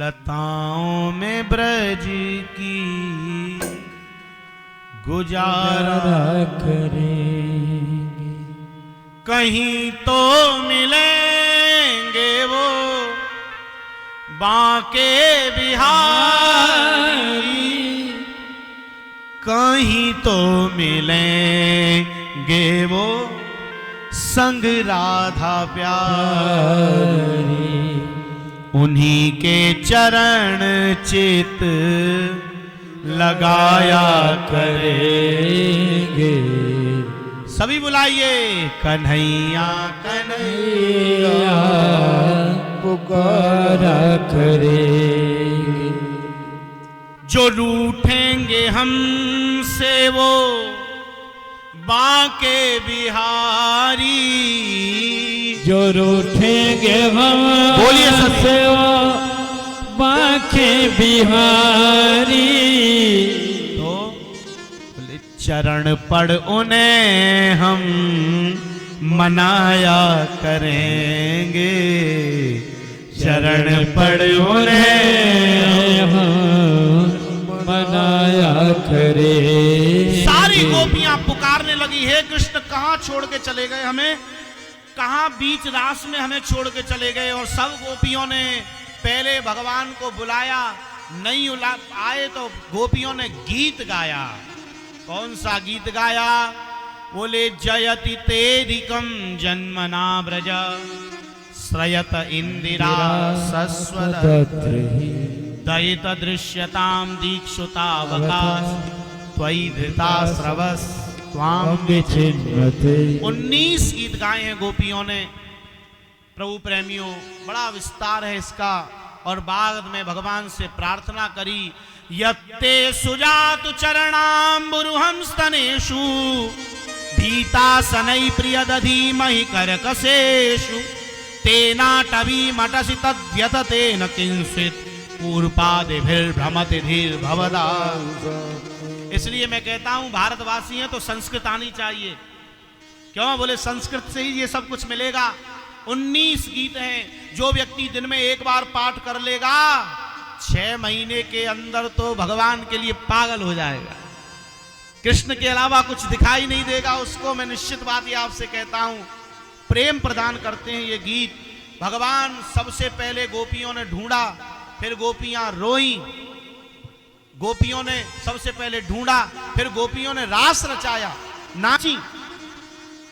लताओं में ब्रज की गुजारा करेंगे। कहीं तो मिलेंगे वो बांके बिहारी, कहीं तो मिलेंगे वो संग राधा प्यारी। उन्हीं के चरण चित लगाया करेंगे। सभी बुलाइए कन्हैया कन्हैया पुकारा करेंगे। जो रूठेंगे हमसे वो बांके बिहारी, जो रूठेंगे हम बोलिए से वो बांके बिहारी। तो बोले चरण पड़ उन्हें हम मनाया करेंगे, चरण पड़ उन्हें हम मनाया करेंगे। सारी गोपियां पुकारने लगी, हे कृष्ण कहां छोड़ के चले गए हमें, कहां बीच रास में हमें छोड़ के चले गए। और सब गोपियों ने पहले भगवान को बुलाया, नहीं आए तो गोपियों ने गीत गाया। कौन सा गीत गाया? बोले जयति तेरिकम जन्मना ब्रज श्रयत इंदिरा सस्वद दयित दृश्यताम दीक्षुतावकाश त्वयि धृता स्रवस त्वाम विचिन्वते। 19 गीत गाए हैं गोपियों ने। प्रभु प्रेमियों, बड़ा विस्तार है इसका। और बाद में भगवान से प्रार्थना करी, यत्ते सुजातु चरणाम्बुरुहं स्तनेषु भीतासनै प्रियदधीमहि करकसेषु तेनाटवी मटसि तद्यततेन किंचित् पूर्वादिभिर्भ्रमति धीर भवदा। इसलिए मैं कहता हूं भारतवासी हैं तो संस्कृत आनी चाहिए। क्यों? बोले संस्कृत से ही ये सब कुछ मिलेगा। 19 गीत हैं, जो व्यक्ति दिन में एक बार पाठ कर लेगा 6 महीने के अंदर तो भगवान के लिए पागल हो जाएगा। कृष्ण के अलावा कुछ दिखाई नहीं देगा उसको। मैं निश्चित बात ये आपसे कहता हूं, प्रेम प्रदान करते हैं ये गीत। भगवान सबसे पहले गोपियों ने ढूंढा, फिर गोपियां रोई। गोपियों ने सबसे पहले ढूंढा, फिर गोपियों ने रास रचाया, नाची,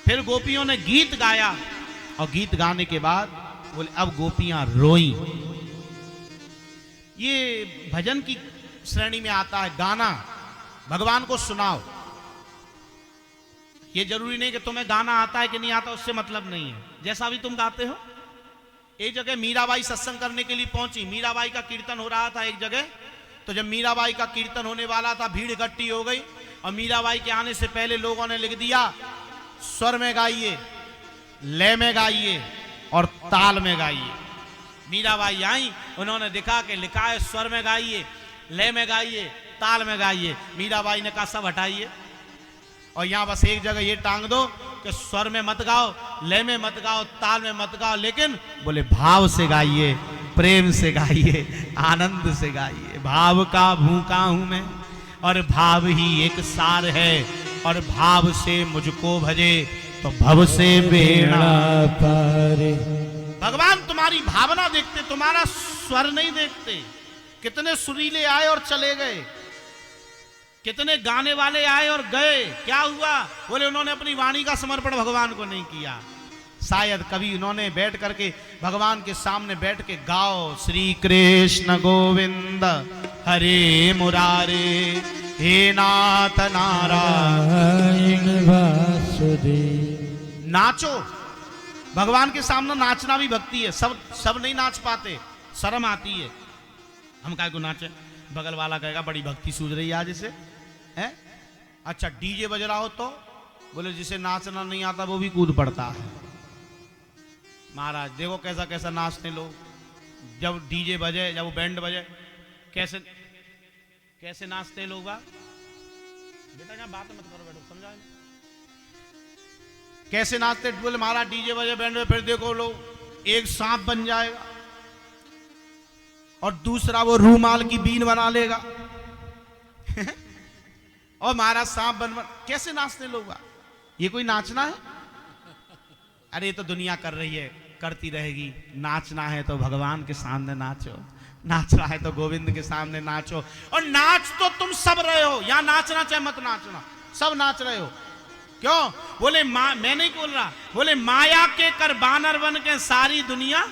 फिर गोपियों ने गीत गाया, और गीत गाने के बाद बोले अब गोपियां रोई। ये भजन की श्रेणी में आता है। गाना, भगवान को सुनाओ। ये जरूरी नहीं कि तुम्हें गाना आता है कि नहीं आता, उससे मतलब नहीं है। जैसा भी तुम गाते हो। एक जगह मीराबाई सत्संग करने के लिए पहुंची। मीराबाई का कीर्तन हो रहा था एक जगह। तो जब मीराबाई का कीर्तन होने वाला था, भीड़ इकट्ठी हो गई और मीराबाई के आने से पहले लोगों ने लिख दिया, स्वर में गाइए, लय में गाइए और ताल में गाइए। मीराबाई आई, उन्होंने देखा कि लिखा है स्वर में गाइए, लय में गाइए, ताल में गाइए। मीराबाई ने कहा सब हटाइए और यहां बस एक जगह ये टांग दो कि स्वर में मत गाओ, लय में मत गाओ, ताल में मत गाओ, लेकिन बोले भाव से गाइए, प्रेम से गाइए, आनंद से गाइए। भाव का भूखा हूं मैं और भाव ही एक सार है, और भाव से मुझको भजे तो भव से बेड़ा पारे। भगवान तुम्हारी भावना देखते, तुम्हारा स्वर नहीं देखते। कितने सुरीले आए और चले गए, कितने गाने वाले आए और गए, क्या हुआ? बोले उन्होंने अपनी वाणी का समर्पण भगवान को नहीं किया। शायद कभी उन्होंने बैठ करके भगवान के सामने बैठ के गाओ, श्री कृष्ण गोविंद हरे मुरारे हे नाथ नारायण वासुदेव। नाचो। भगवान के सामने नाचना भी भक्ति है। सब नहीं नाच पाते, शर्म आती है। हम काय को नाचे? बगल वाला कहेगा बड़ी भक्ति सूझ रही है आज इसे, है? अच्छा डीजे बज रहा हो तो बोले जिसे नाचना नहीं आता वो भी कूद पड़ता है। महाराज देखो कैसा कैसा नाचते लोग। जब डीजे बजे, जब वो बैंड बजे, कैसे कैसे नाचते लोग। बेटा यहाँ बात मत करो, बैठो, समझा? कैसे नाचते? बोले महाराज डीजे बजे, बैंड में, फिर देखो लोग एक सांप बन जाएगा और दूसरा वो रूमाल की बीन बना लेगा और महाराज सांप बन कैसे नाचते लोग? ये कोई नाचना है? अरे ये तो दुनिया कर रही है, करती रहेगी। नाचना है तो भगवान के सामने नाचो, नाचना है तो गोविंद के सामने नाचो। और नाच तो तुम सब रहे हो, यहां नाचना चाहे मत नाचना, सब नाच रहे हो। क्यों? बोले मैं नहीं बोल रहा, बोले माया के कर बानर बन के सारी दुनिया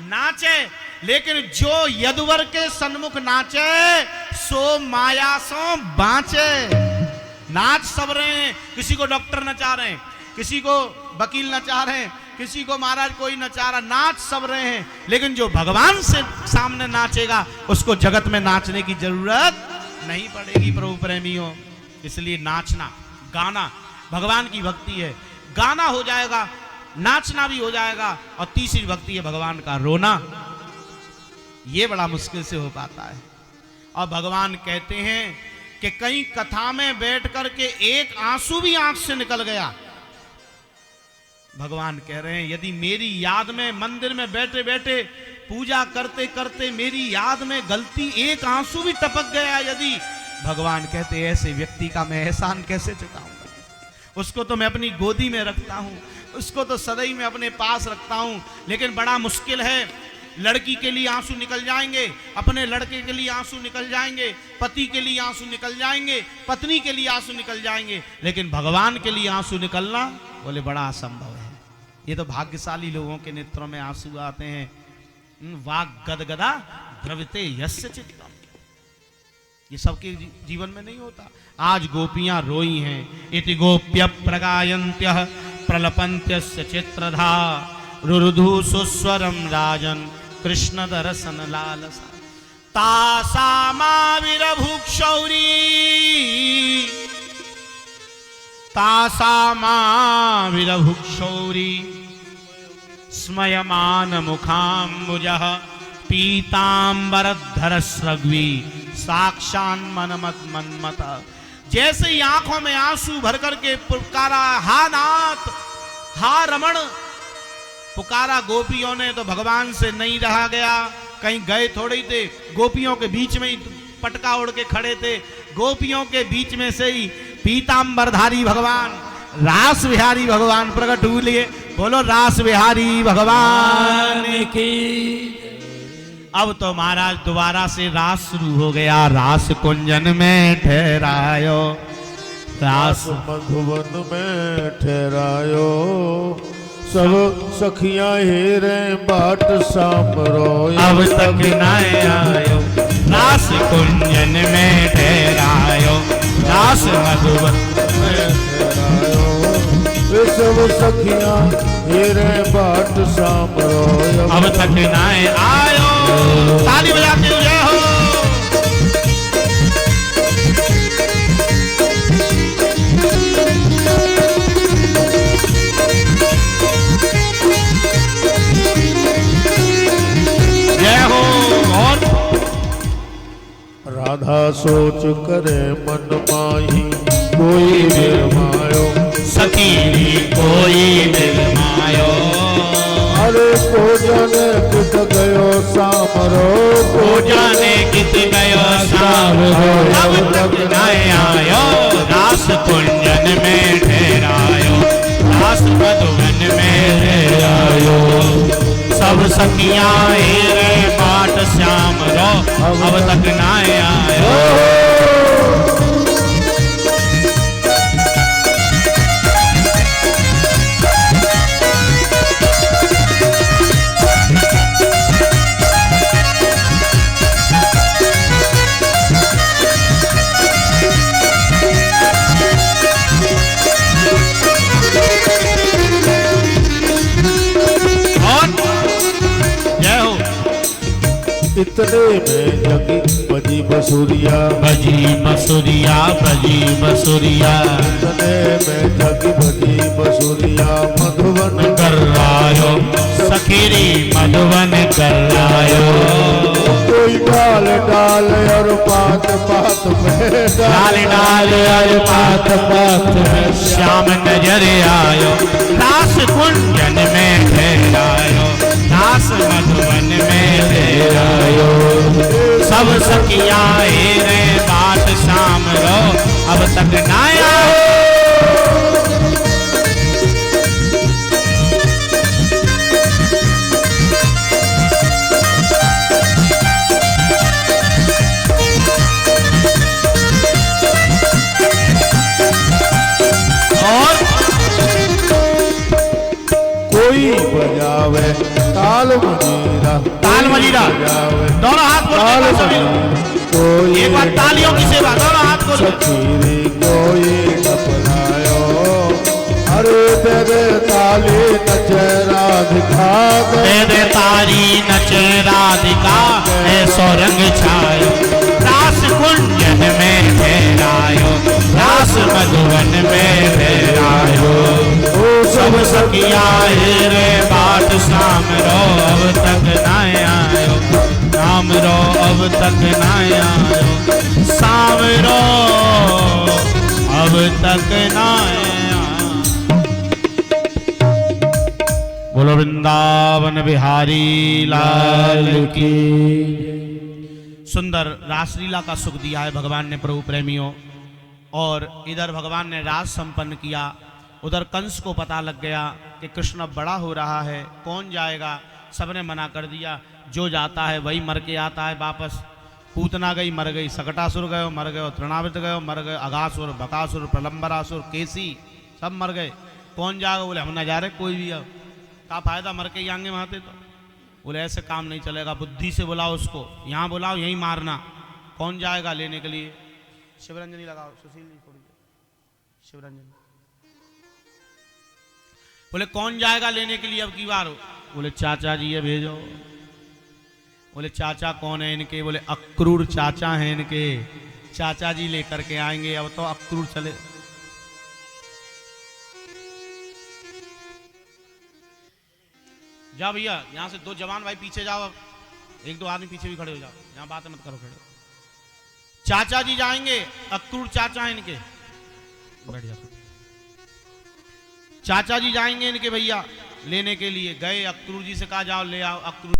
नाचे, लेकिन जो यदुवर के सन्मुख नाचे सो माया सो बाँचे। नाच सब रहे हैं, किसी को डॉक्टर नचा रहे हैं, किसी को वकील नचा रहे हैं, किसी को महाराज कोई नचा रहा, नाच सब रहे हैं, लेकिन जो भगवान से सामने नाचेगा उसको जगत में नाचने की जरूरत नहीं पड़ेगी प्रभु प्रेमियों। इसलिए नाचना गाना भगवान की भक्ति है, गाना हो जाएगा, नाचना भी हो जाएगा। और तीसरी भक्ति है भगवान का रोना, ये बड़ा मुश्किल से हो पाता है। और भगवान कहते हैं कि कहीं कथा में बैठ करके एक आंसू भी आंख से निकल गया, भगवान कह रहे हैं यदि मेरी याद में मंदिर में बैठे बैठे पूजा करते करते मेरी याद में गलती एक आंसू भी टपक गया, यदि भगवान कहते ऐसे व्यक्ति का मैं एहसान कैसे चुकाऊंगा? उसको तो मैं अपनी गोदी में रखता हूं, उसको तो सदैव में अपने पास रखता हूं, लेकिन बड़ा मुश्किल है। लड़की के लिए आंसू निकल जाएंगे, अपने लड़के के लिए आंसू निकल जाएंगे, पति के लिए आंसू निकल जाएंगे, पत्नी के लिए आंसू निकल जाएंगे, लेकिन भगवान के लिए आंसू निकलना बोले बड़ा असंभव है। ये तो भाग्यशाली लोगों के नेत्रों में आंसू आते हैं। वाग गदगदा द्रविते यस्य चित्तम, ये सबके जीवन में नहीं होता। आज गोपियां रोई हैं, इति गोप्य प्रगायन्त्यः प्रलपन्त्यस्य चित्रधा रुरुधु सुस्वरम राजन कृष्ण दर्शन लालसा तासामाविरभुक्षौरी तासामाविरभुक्षौरी स्मयमान मुखाम्बुजः पीताम्बरधरस्रग्वी साक्षान मनमत मनमत। जैसे ही आंखों में आंसू भर करके पुकारा हा नाथ हा रमण, पुकारा गोपियों ने तो भगवान से नहीं रहा गया। कहीं गए थोड़े ही थे, गोपियों के बीच में ही पटका उड़ के खड़े थे, गोपियों के बीच में से ही पीताम्बरधारी भगवान रास विहारी भगवान प्रकट हुए। बोलो रास विहारी भगवान की। अब तो महाराज दोबारा से रास शुरू हो गया, रास कुंजन में ठहरायो, रास मधुवन में ठहरायो, सब सखियां हेरे बाट सामरो। अब तक न आयो, रास कुंजन में ठहरायो, रास मधुवन में ठहरायो, सब सखियां हेरे बाट सामरो। अब तक न आयो। ताली बजाते हुए जय हो। राधा सोच करे मन माही कोई निर्मायो, सखी कोई निर्मायो। अरे को जाने कित गयो सामरो, को जाने कित गयो सामरो। अब तक न आयो, रास कुंजन में ठहरायो, रास मधुवन में ठहरायो, सब सखियां हेरे बाट श्याम रो। अब तक न आयो। इतने में जगी बजी बसुरिया, बजी बसुरिया, बजी बसुरिया। इतने में जगी बजी बसुरिया, मधुवन कर लायो, सखीरी मधुवन कर लायो। कोई डाल डाल और पात पात में, डाल डाल और पात पात में श्याम नजर आयो, रास कुंजन में ठहरायो, रास मधुवन में ठहरायो। सब सखिया रे बाट शाम रो अब तक ना आए। कोई बजावे ताल मजीरा, ताल मजीरा दोनों हाथ ताल बोलते हैं। मजीरा कोई एक बार तालियों की सेवा दोनों हाथ बोलो। सखीरी कोई टपलायो, अरे दे दे ताली नचे राधिका, दे दे तारी नचे राधिका ऐसो रंग छायो, रास कुंज में फेरायो, रास मधुवन में फेरायो। सब सखिया रे बाट शाम रो अब तक ना आयो, शाम रो अब तक ना आयो, शाम रो अब तक ना आयो। बोलो वृंदावन बिहारी लाल की। सुंदर रासलीला का सुख दिया है भगवान ने प्रभु प्रेमियों। और इधर भगवान ने रास संपन्न किया, उधर कंस को पता लग गया कि कृष्ण अब बड़ा हो रहा है, कौन जाएगा। सबने मना कर दिया, जो जाता है वही मर के आता है वापस। पूतना गई मर गई, सकटासुर गयो मर गयो, तृणावृत गयो मर गए, अगासुर बकासुर प्रलंबरासुर केसी सब मर गए। कौन जाएगा? बोले हम ना जा रहे कोई भी। अब का फायदा मर के ही आएंगे वहां तो। बोले ऐसे काम नहीं चलेगा, बुद्धि से बुलाओ उसको, यहाँ बुलाओ यहीं मारना। कौन जाएगा लेने के लिए? शिवरंजनी लगाओ, सुशील जी थोड़ी शिवरंजनी। बोले कौन जाएगा लेने के लिए अब की बार? बोले चाचा जी है भेजो। बोले चाचा कौन है इनके? बोले अक्रूर चाचा हैं इनके, चाचा जी लेकर के आएंगे। अब तो अक्रूर चले। जाओ भैया यहाँ से दो जवान भाई पीछे जाओ, अब एक दो आदमी पीछे भी खड़े हो जाओ, यहाँ बात मत करो खड़े। चाचा जी जाएंगे, अक्रूर चाचा हैं इनके, बैठ जाओ। चाचा जी जाएंगे इनके भैया लेने के लिए। गए अक्रूर जी से कहा जाओ ले आओ। अक्रूर